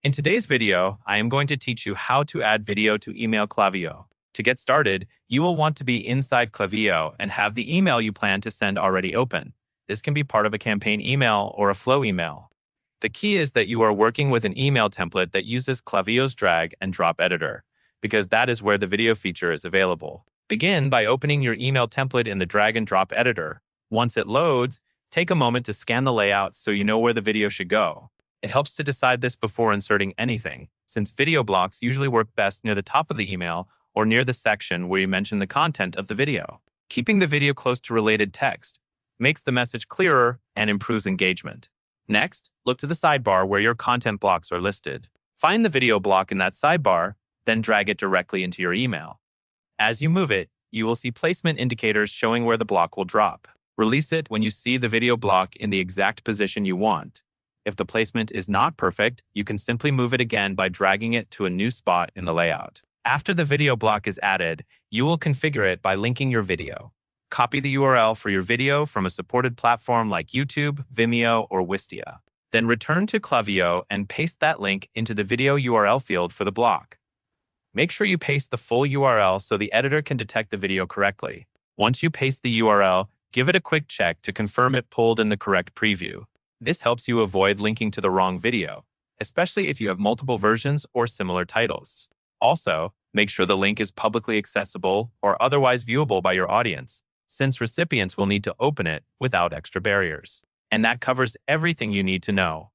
In today's video, I am going to teach you how to add video to email Klaviyo. To get started, you will want to be inside Klaviyo and have the email you plan to send already open. This can be part of a campaign email or a flow email. The key is that you are working with an email template that uses Klaviyo's drag and drop editor, because that is where the video feature is available. Begin by opening your email template in the drag and drop editor. Once it loads, take a moment to scan the layout so you know where the video should go. It helps to decide this before inserting anything, since video blocks usually work best near the top of the email or near the section where you mention the content of the video. Keeping the video close to related text makes the message clearer and improves engagement. Next, look to the sidebar where your content blocks are listed. Find the video block in that sidebar, then drag it directly into your email. As you move it, you will see placement indicators showing where the block will drop. Release it when you see the video block in the exact position you want. If the placement is not perfect, you can simply move it again by dragging it to a new spot in the layout. After the video block is added, you will configure it by linking your video. Copy the URL for your video from a supported platform like YouTube, Vimeo, or Wistia. Then return to Klaviyo and paste that link into the video URL field for the block. Make sure you paste the full URL so the editor can detect the video correctly. Once you paste the URL, give it a quick check to confirm it pulled in the correct preview. This helps you avoid linking to the wrong video, especially if you have multiple versions or similar titles. Also, make sure the link is publicly accessible or otherwise viewable by your audience, since recipients will need to open it without extra barriers. And that covers everything you need to know.